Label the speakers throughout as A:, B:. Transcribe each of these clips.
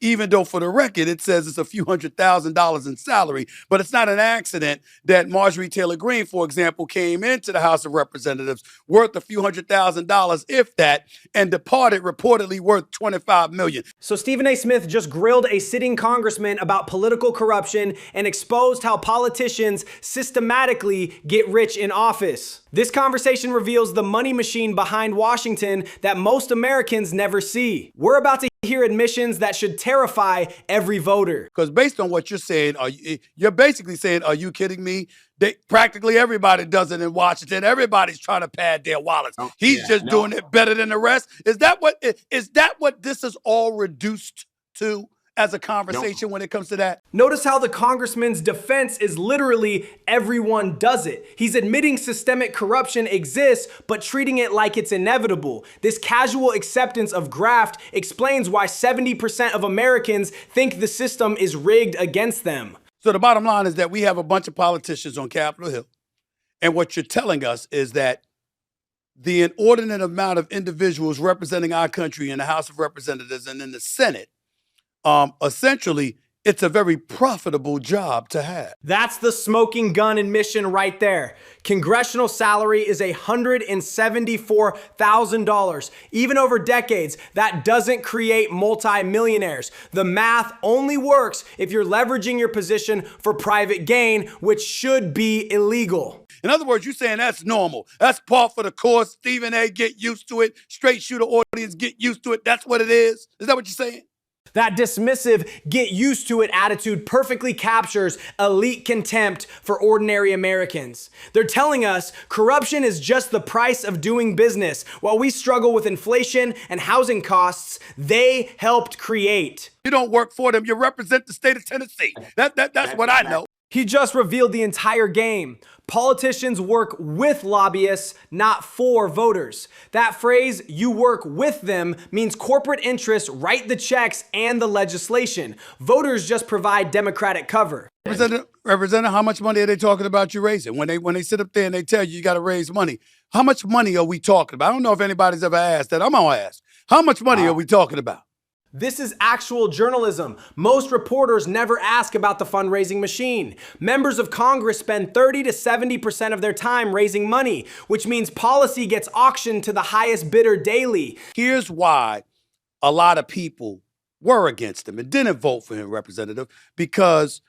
A: even though for the record it says it's a few $100,000 in salary. But it's not an accident that Marjorie Taylor Greene, for example, came into the House of Representatives worth a few $100,000, if that, and departed reportedly worth $25 million.
B: So Stephen A. Smith just grilled a sitting congressman about political corruption and exposed how politicians systematically get rich in office. This conversation reveals the money machine behind Washington that most Americans never see. We're about to hear admissions that should terrify every voter.
A: Because based on what you're saying, you're basically saying, are you kidding me? Practically everybody does it in Washington. Everybody's trying to pad their wallets. He's just doing it better than the rest. Is that what this is all reduced to as a conversation when it comes to that?
B: Notice how the congressman's defense is literally everyone does it. He's admitting systemic corruption exists, but treating it like it's inevitable. This casual acceptance of graft explains why 70% of Americans think the system is rigged against them.
A: So the bottom line is that we have a bunch of politicians on Capitol Hill. And what you're telling us is that the inordinate amount of individuals representing our country in the House of Representatives and in the Senate, essentially, it's a very profitable job to have.
B: That's the smoking gun admission right there. Congressional salary is $174,000. Even over decades, that doesn't create multimillionaires. The math only works if you're leveraging your position for private gain, which should be illegal.
A: In other words, you're saying that's normal. That's par for the course. Stephen A., get used to it. Straight shooter audience, get used to it. That's what it is. Is that what you're saying?
B: That dismissive, get used to it attitude perfectly captures elite contempt for ordinary Americans. They're telling us corruption is just the price of doing business. While we struggle with inflation and housing costs, they helped create.
A: You don't work for them. You represent the state of Tennessee. That's what I know.
B: He just revealed the entire game. Politicians work with lobbyists, not for voters. That phrase, you work with them, means corporate interests write the checks and the legislation. Voters just provide Democratic cover.
A: Representative, how much money are they talking about you raising? When they sit up there and they tell you got to raise money, how much money are we talking about? I don't know if anybody's ever asked that. I'm going to ask. How much money are we talking about?
B: This is actual journalism. Most reporters never ask about the fundraising machine. Members of Congress spend 30 to 70% of their time raising money, which means policy gets auctioned to the highest bidder daily.
A: Here's why a lot of people were against him and didn't vote for him, Representative, because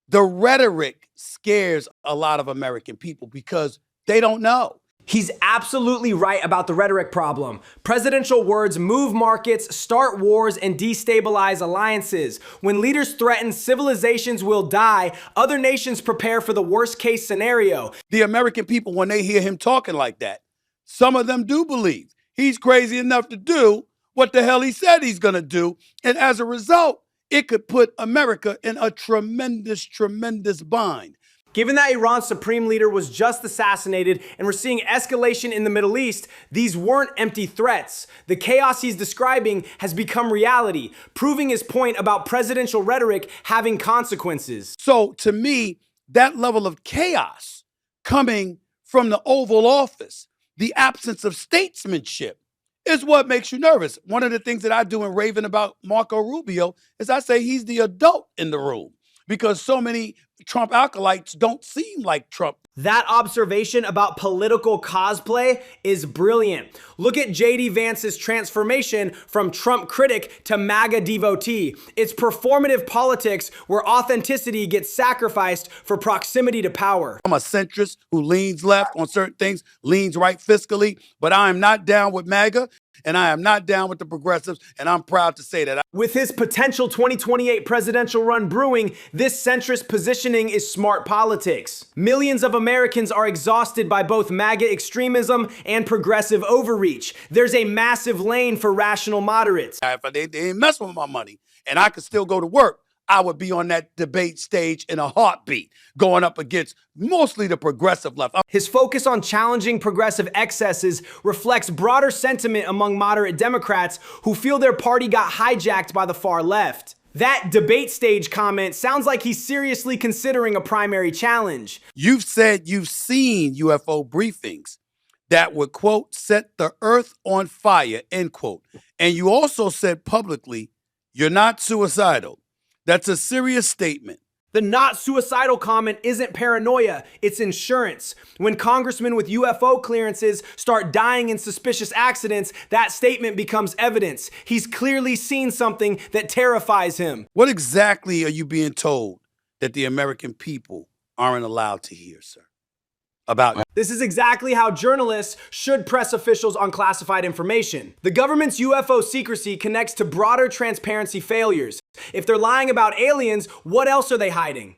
A: the rhetoric scares a lot of American people because they don't know.
B: He's absolutely right about the rhetoric problem. Presidential words move markets, start wars, and destabilize alliances. When leaders threaten civilizations will die, other nations prepare for the worst case scenario.
A: The American people, when they hear him talking like that, some of them do believe he's crazy enough to do what the hell he said he's going to do. And as a result, it could put America in a tremendous, tremendous bind.
B: Given that Iran's supreme leader was just assassinated and we're seeing escalation in the Middle East, these weren't empty threats. The chaos he's describing has become reality, proving his point about presidential rhetoric having consequences.
A: So to me, that level of chaos coming from the Oval Office, the absence of statesmanship, is what makes you nervous. One of the things that I do in raving about Marco Rubio is I say he's the adult in the room, because so many Trump acolytes don't seem like Trump.
B: That observation about political cosplay is brilliant. Look at J.D. Vance's transformation from Trump critic to MAGA devotee. It's performative politics where authenticity gets sacrificed for proximity to power.
A: I'm a centrist who leans left on certain things, leans right fiscally, but I am not down with MAGA. And I am not down with the progressives, and I'm proud to say that.
B: With his potential 2028 presidential run brewing, this centrist positioning is smart politics. Millions of Americans are exhausted by both MAGA extremism and progressive overreach. There's a massive lane for rational moderates.
A: If they ain't messing with my money, and I could still go to work, I would be on that debate stage in a heartbeat, going up against mostly the progressive left.
B: His focus on challenging progressive excesses reflects broader sentiment among moderate Democrats who feel their party got hijacked by the far left. That debate stage comment sounds like he's seriously considering a primary challenge.
A: You've said you've seen UFO briefings that would, quote, set the earth on fire, end quote. And you also said publicly You're not suicidal. That's a serious statement.
B: The not suicidal comment isn't paranoia, it's insurance. When congressmen with UFO clearances start dying in suspicious accidents, that statement becomes evidence. He's clearly seen something that terrifies him.
A: What exactly are you being told that the American people aren't allowed to hear, sir? About
B: This is exactly how journalists should press officials on classified information. The government's UFO secrecy connects to broader transparency failures. If they're lying about aliens, what else are they hiding?